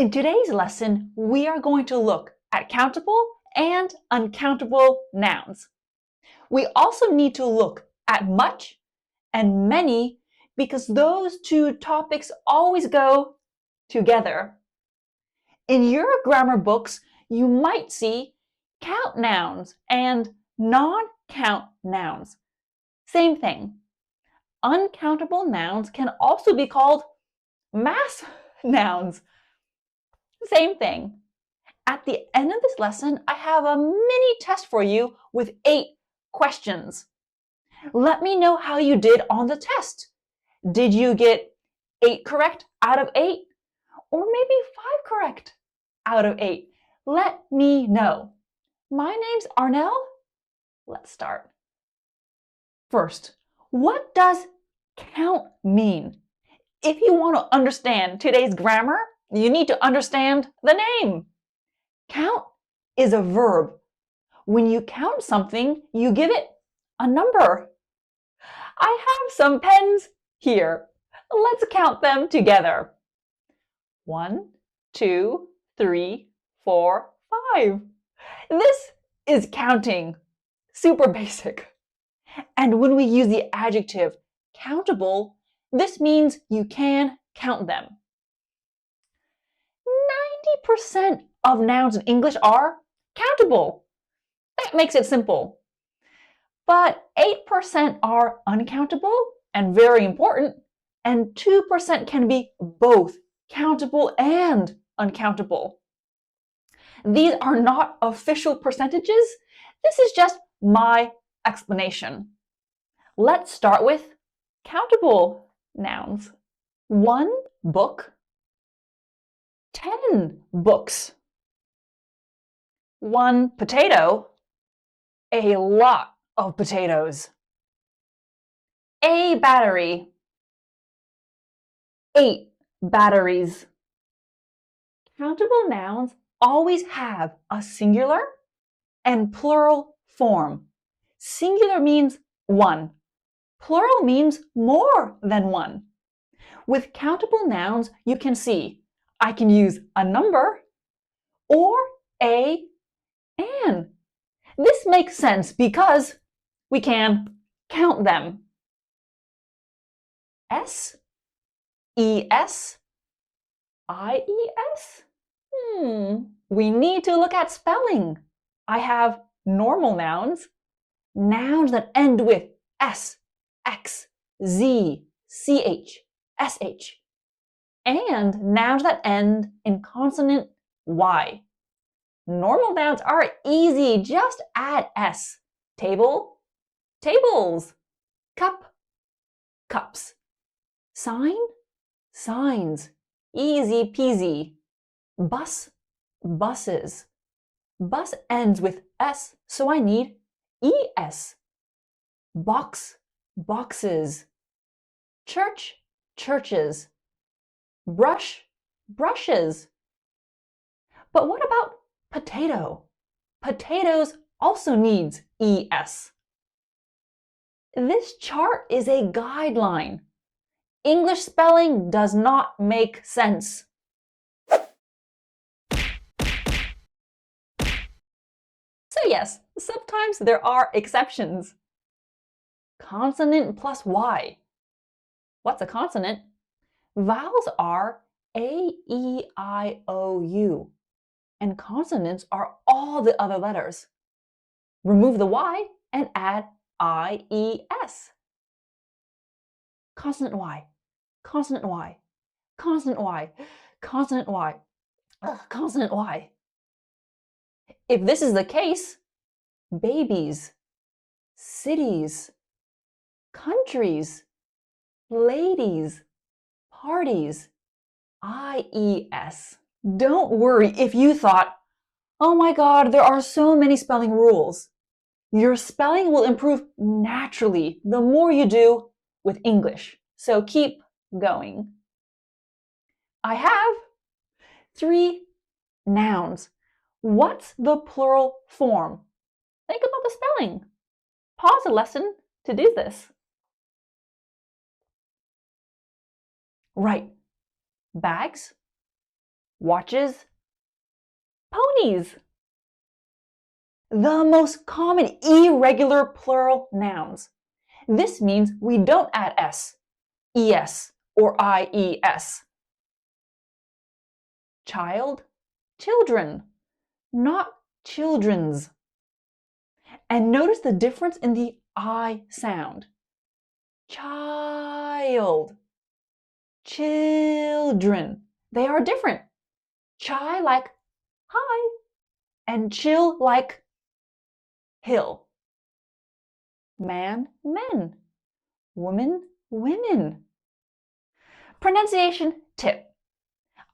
In today's lesson, we are going to look at countable and uncountable nouns. We also need to look at much and many because those two topics always go together. In your grammar books, you might see count nouns and non-count nouns. Same thing. Uncountable nouns can also be called mass nouns. Same thing. At the end of this lesson, I have a mini test for you with 8 questions. Let me know how you did on the test. Did you get 8 correct out of 8? Or maybe 5 correct out of 8? Let me know. My name's Arnel. Let's start. First, what does count mean? If you want to understand today's grammar, you need to understand the name. Count is a verb. When you count something, you give it a number. I have some pens here. Let's count them together. 1, 2, 3, 4, 5. This is counting. Super basic. And when we use the adjective countable, this means you can count them. 90% of nouns in English are countable. That makes it simple. But 8% are uncountable and very important, and 2% can be both countable and uncountable. These are not official percentages. This is just my explanation. Let's start with countable nouns. 1 book, 10 books. 1 potato, a lot of potatoes. A battery, 8 batteries. Countable nouns always have a singular and plural form. Singular means 1. Plural means more than 1. With countable nouns, you can see I can use a number or a and. This makes sense because we can count them. S, E-S, I-E-S? We need to look at spelling. I have normal nouns, nouns that end with S, X, Z, CH, SH, and nouns that end in consonant Y. Normal nouns are easy, just add S. Table, tables. Cup, cups. Sign, signs. Easy peasy. Bus, buses. Bus ends with S, so I need ES. Box, boxes. Church, churches. Brush, brushes. But what about potato? Potatoes also needs ES. This chart is a guideline. English spelling does not make sense. So yes, sometimes there are exceptions. Consonant plus Y. What's a consonant? Vowels are A, E, I, O, U. And consonants are all the other letters. Remove the Y and add I-E-S. Consonant Y, consonant Y, consonant Y, consonant Y, consonant Y. If this is the case, babies, cities, countries, ladies, parties, I-E-S. Don't worry if you thought, oh my God, there are so many spelling rules. Your spelling will improve naturally the more you do with English. So keep going. I have 3 nouns. What's the plural form? Think about the spelling. Pause the lesson to do this. Right. Bags, watches, ponies. The most common irregular plural nouns. This means we don't add s, es, or ies. Child, children, not children's. And notice the difference in the I sound. Child, children. They are different. Chai like hi, and chill like hill. Man, men. Woman, women. Pronunciation tip.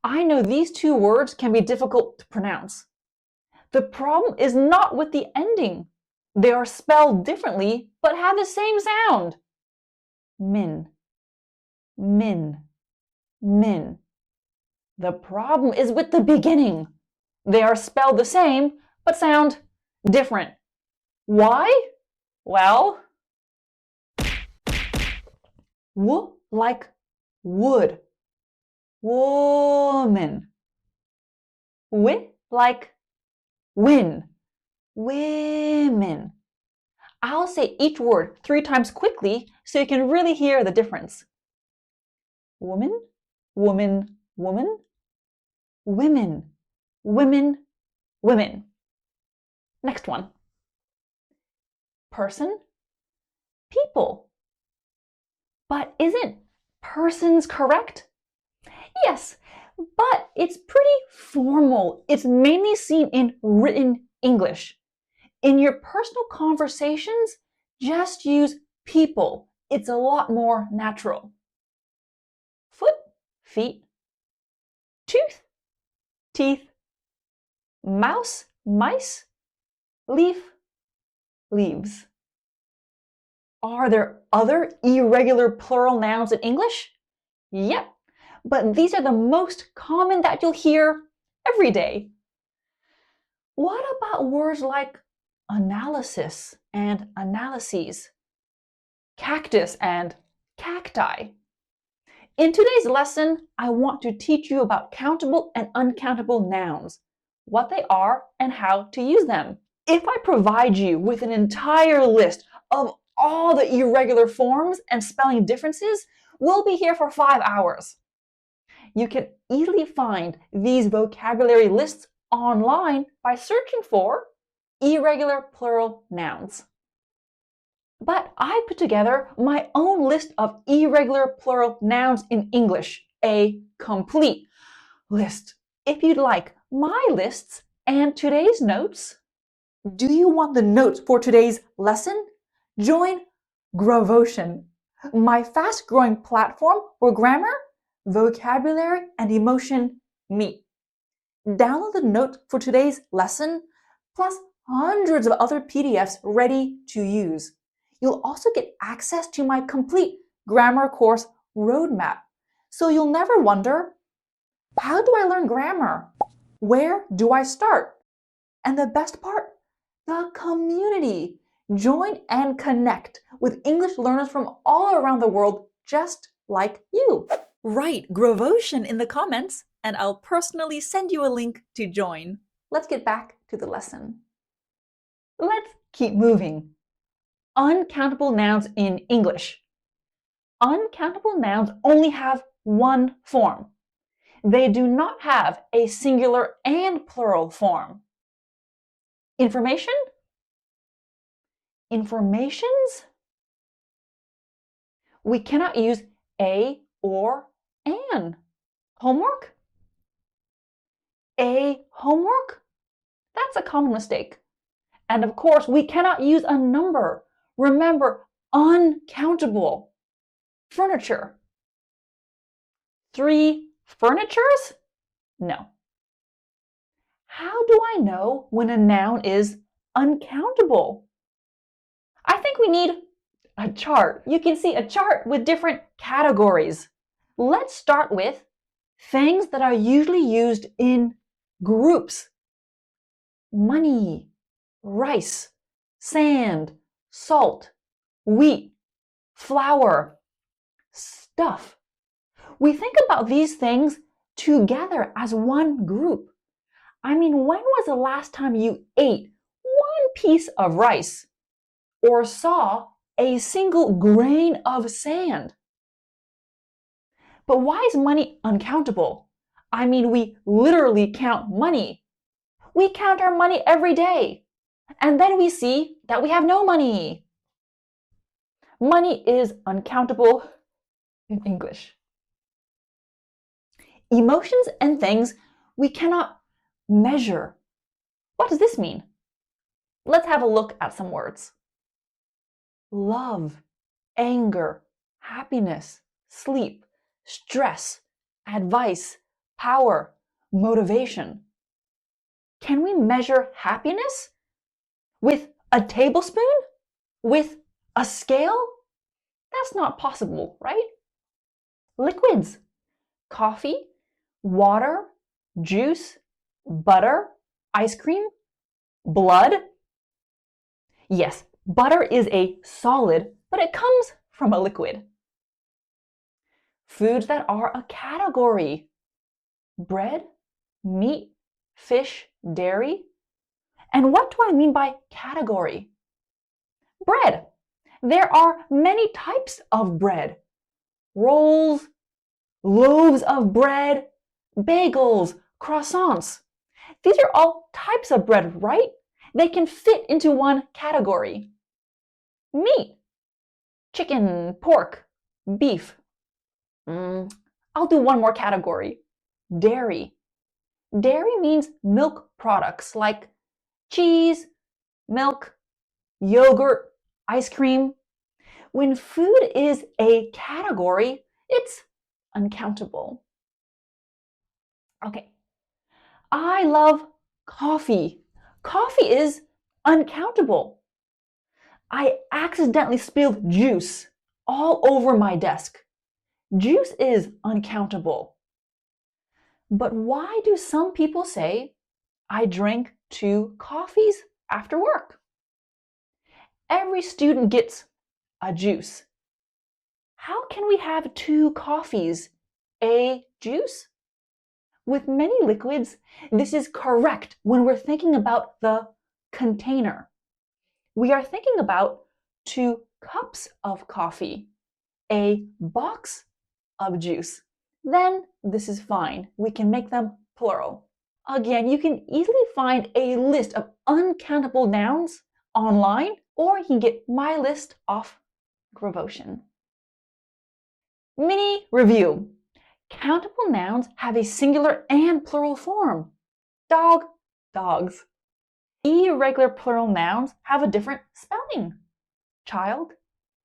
I know these two words can be difficult to pronounce. The problem is not with the ending. They are spelled differently, but have the same sound. Min, min, min. The problem is with the beginning. They are spelled the same, but sound different. Why? Well, w like wood, woman. Wi like win, women. I'll say each word 3 times quickly so you can really hear the difference. Woman, woman, woman. Women, women, women. Next one. Person, people. But isn't persons correct? Yes, but it's pretty formal. It's mainly seen in written English. In your personal conversations, just use people. It's a lot more natural. Foot, feet. Tooth, teeth. Mouse, mice. Leaf, leaves. Are there other irregular plural nouns in English? Yep, but these are the most common that you'll hear every day. What about words like analysis and analyses, cactus and cacti? In today's lesson, I want to teach you about countable and uncountable nouns, what they are and how to use them. If I provide you with an entire list of all the irregular forms and spelling differences, we'll be here for 5 hours. You can easily find these vocabulary lists online by searching for irregular plural nouns. But I put together my own list of irregular plural nouns in English, a complete list. If you'd like my lists and today's notes, do you want the notes for today's lesson? Join Gravotion, my fast-growing platform where grammar, vocabulary, and emotion meet. Download the notes for today's lesson, plus hundreds of other PDFs ready to use. You'll also get access to my complete grammar course roadmap, so you'll never wonder, how do I learn grammar? Where do I start? And the best part, the community. Join and connect with English learners from all around the world just like you. Write Gravotion in the comments and I'll personally send you a link to join. Let's get back to the lesson. Let's keep moving. Uncountable nouns in English. Uncountable nouns only have one form. They do not have a singular and plural form. Information? Informations? We cannot use a or an. Homework? A homework? That's a common mistake. And of course, we cannot use a number. Remember, uncountable. Furniture. 3 furnitures? No. How do I know when a noun is uncountable? I think we need a chart. You can see a chart with different categories. Let's start with things that are usually used in groups. Money, rice, sand, salt, wheat, flour, stuff. We think about these things together as one group. I mean, when was the last time you ate one piece of rice or saw a single grain of sand? But why is money uncountable? I mean, we literally count money. We count our money every day, and then we see that we have no money. Money is uncountable in English. Emotions and things we cannot measure. What does this mean? Let's have a look at some words. Love, anger, happiness, sleep, stress, advice, power, motivation. Can we measure happiness with a tablespoon? With a scale? That's not possible, right? Liquids, coffee, water, juice, butter, ice cream, blood. Yes, butter is a solid, but it comes from a liquid. Foods that are a category. Bread, meat, fish, dairy. And what do I mean by category? Bread. There are many types of bread. Rolls, loaves of bread, bagels, croissants. These are all types of bread, right? They can fit into one category. Meat, chicken, pork, beef. I'll do one more category. Dairy. Dairy means milk products like cheese, milk, yogurt, ice cream. When food is a category, it's uncountable. Okay, I love coffee. Coffee is uncountable. I accidentally spilled juice all over my desk. Juice is uncountable. But why do some people say, I drank 2 coffees after work? Every student gets a juice. How can we have 2 coffees, a juice? With many liquids, this is correct when we're thinking about the container. We are thinking about 2 cups of coffee, a box of juice. Then this is fine. We can make them plural. Again, you can easily find a list of uncountable nouns online, or you can get my list off Gravotion. Mini review. Countable nouns have a singular and plural form. Dog, dogs. Irregular plural nouns have a different spelling. Child,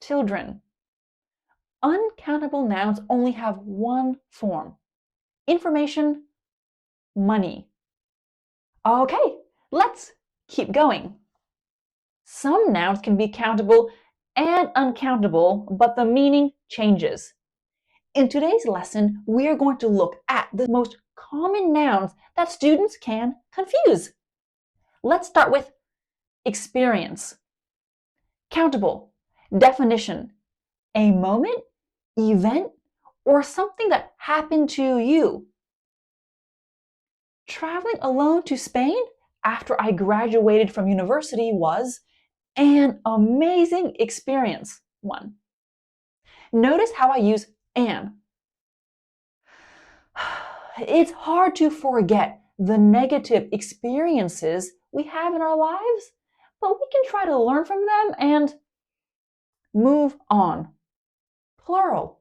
children. Uncountable nouns only have one form. Information, money. Okay, let's keep going. Some nouns can be countable and uncountable, but the meaning changes. In today's lesson, we are going to look at the most common nouns that students can confuse. Let's start with experience. Countable, definition, a moment, event, or something that happened to you. Traveling alone to Spain after I graduated from university was an amazing experience. 1. Notice how I use an. It's hard to forget the negative experiences we have in our lives, but we can try to learn from them and move on. Plural,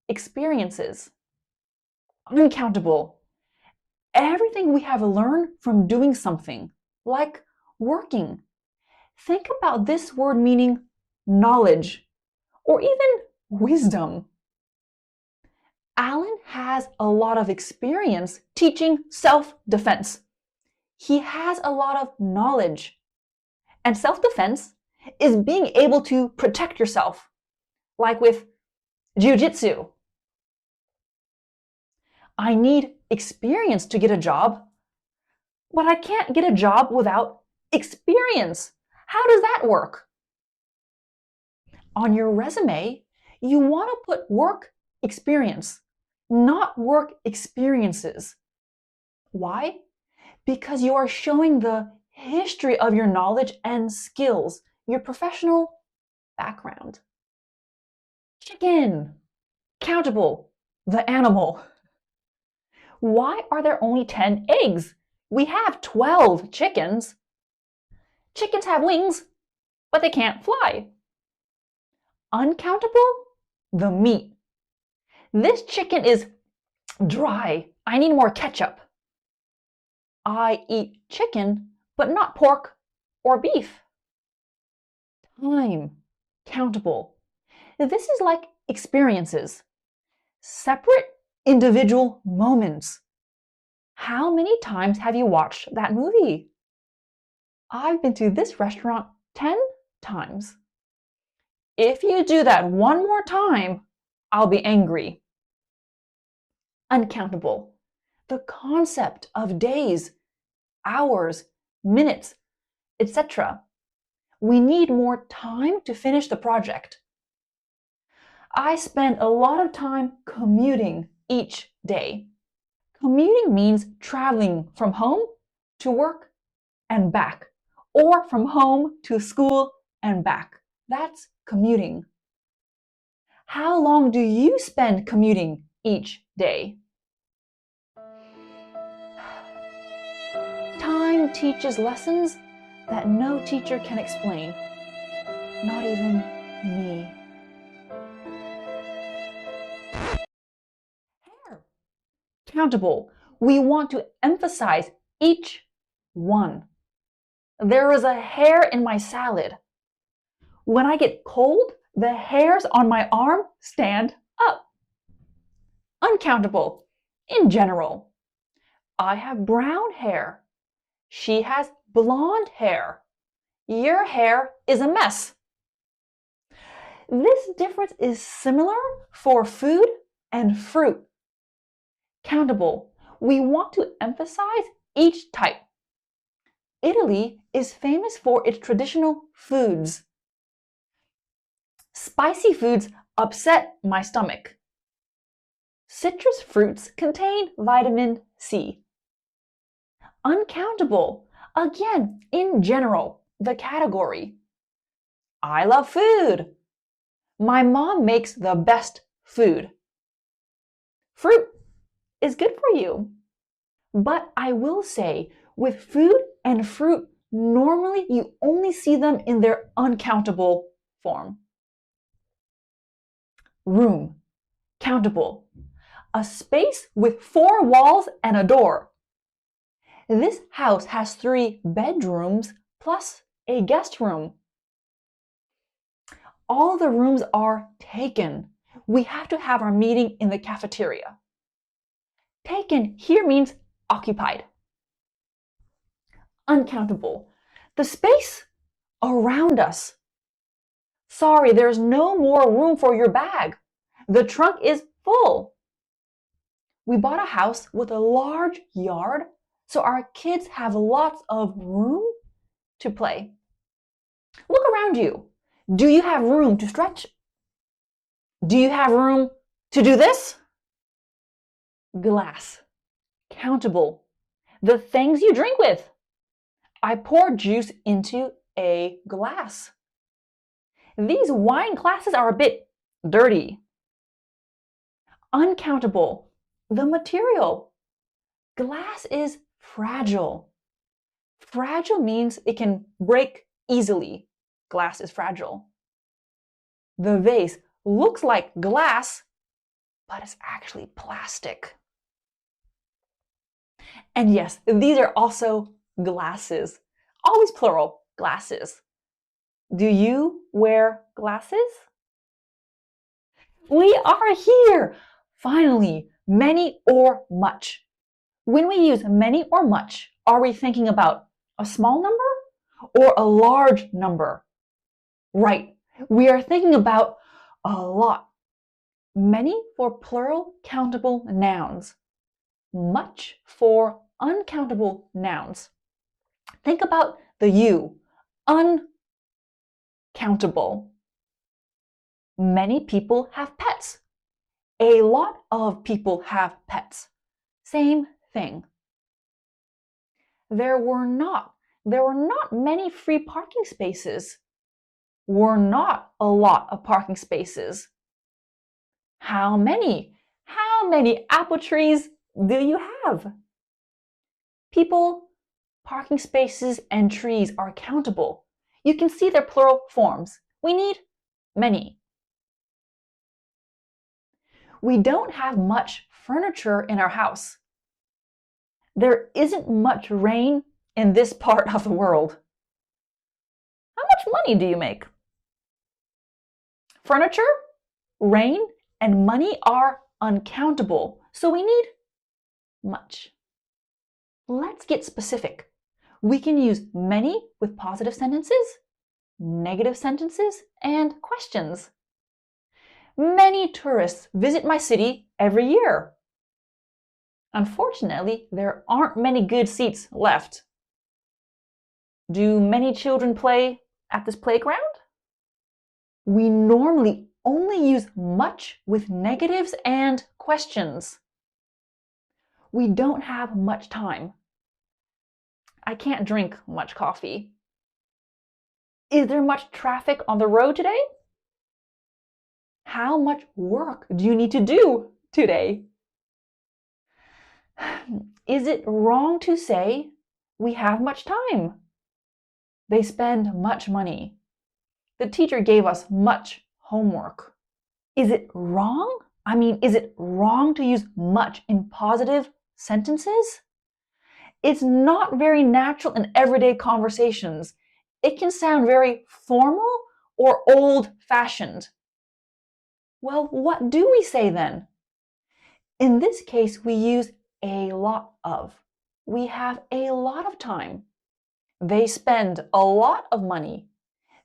experiences. Uncountable, everything we have learned from doing something, like working. Think about this word meaning knowledge or even wisdom. Alan has a lot of experience teaching self-defense. He has a lot of knowledge. And self-defense is being able to protect yourself, like with jiu-jitsu. I need experience to get a job, but I can't get a job without experience. How does that work? On your resume, you want to put work experience. not work experiences. Why? Because you are showing the history of your knowledge and skills, your professional background. Chicken, countable, the animal. Why are there only 10 eggs? We have 12 chickens. Chickens have wings, but they can't fly. Uncountable, the meat. This chicken is dry. I need more ketchup. I eat chicken, but not pork or beef. Time, countable. This is like experiences, separate individual moments. How many times have you watched that movie? I've been to this restaurant 10 times. If you do that one more time, I'll be angry. Uncountable. The concept of days, hours, minutes, etc. We need more time to finish the project. I spend a lot of time commuting each day. Commuting means traveling from home to work and back, or from home to school and back. That's commuting. How long do you spend commuting each day? Time teaches lessons that no teacher can explain, not even me. Hair. Countable. We want to emphasize each one. There is a hair in my salad. When I get cold, the hairs on my arm stand up. Uncountable. In general. I have brown hair. She has blonde hair. Your hair is a mess. This difference is similar for food and fruit. Countable. We want to emphasize each type. Italy is famous for its traditional foods. Spicy foods upset my stomach. Citrus fruits contain vitamin C. Uncountable. Again, in general, the category. I love food. My mom makes the best food. Fruit is good for you. But I will say, with food and fruit, normally you only see them in their uncountable form. Room, countable. A space with 4 walls and a door. This house has 3 bedrooms plus a guest room. All the rooms are taken. We have to have our meeting in the cafeteria. Taken here means occupied. Uncountable. The space around us. Sorry, there's no more room for your bag. The trunk is full. We bought a house with a large yard, so our kids have lots of room to play. Look around you. Do you have room to stretch? Do you have room to do this? Glass. Countable. The things you drink with. I pour juice into a glass. These wine glasses are a bit dirty. Uncountable. The material. Glass is fragile. Fragile means it can break easily. Glass is fragile. The vase looks like glass, but it's actually plastic. And yes, these are also glasses. Always plural, glasses. Do you wear glasses? We are here! Finally, many or much. When we use many or much, are we thinking about a small number or a large number? Right, we are thinking about a lot. Many for plural countable nouns. Much for uncountable nouns. Think about the you, uncountable. Many people have pets. A lot of people have pets. Same thing. There were not many free parking spaces. Were not a lot of parking spaces. How many apple trees do you have? People, parking spaces, and trees are countable. You can see their plural forms. We need many. We don't have much furniture in our house. There isn't much rain in this part of the world. How much money do you make? Furniture, rain, and money are uncountable, so we need much. Let's get specific. We can use many with positive sentences, negative sentences, and questions. Many tourists visit my city every year. Unfortunately, there aren't many good seats left. Do many children play at this playground? We normally only use much with negatives and questions. We don't have much time. I can't drink much coffee. Is there much traffic on the road today? How much work do you need to do today? Is it wrong to say we have much time? They spend much money. The teacher gave us much homework. Is it wrong? Is it wrong to use much in positive sentences? It's not very natural in everyday conversations. It can sound very formal or old-fashioned. Well, what do we say then? In this case, we use a lot of. We have a lot of time. They spend a lot of money.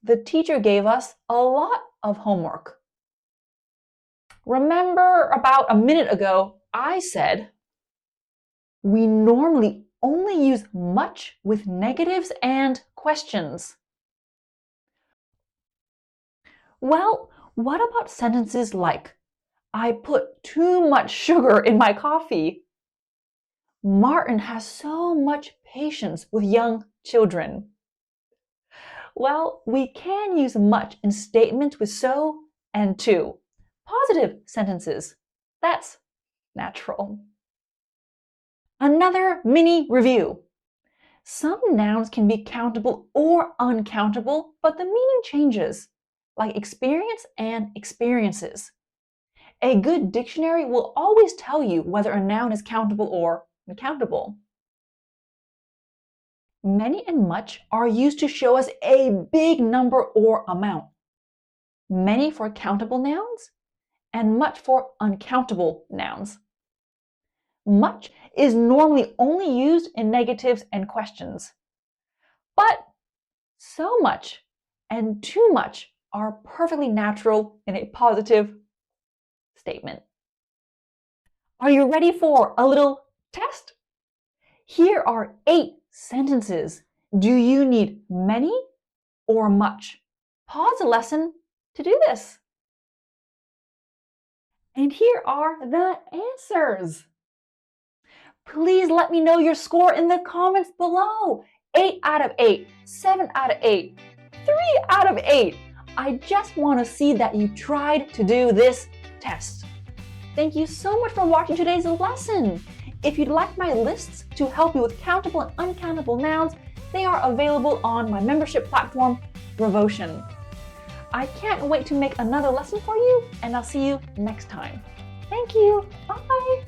The teacher gave us a lot of homework. Remember about a minute ago, I said we normally only use much with negatives and questions. Well, what about sentences like, I put too much sugar in my coffee? Martin has so much patience with young children. Well, we can use much in statements with so and to. Positive sentences. That's natural. Another mini review. Some nouns can be countable or uncountable, but the meaning changes, like experience and experiences. A good dictionary will always tell you whether a noun is countable or uncountable. Many and much are used to show us a big number or amount. Many for countable nouns and much for uncountable nouns. Much is normally only used in negatives and questions. But so much and too much are perfectly natural in a positive statement. Are you ready for a little test? Here are 8 sentences. Do you need many or much? Pause the lesson to do this. And here are the answers. Please let me know your score in the comments below. 8 out of 8, 7 out of 8, 3 out of 8. I just want to see that you tried to do this test. Thank you so much for watching today's lesson. If you'd like my lists to help you with countable and uncountable nouns, they are available on my membership platform, Gravotion. I can't wait to make another lesson for you, and I'll see you next time. Thank you. Bye.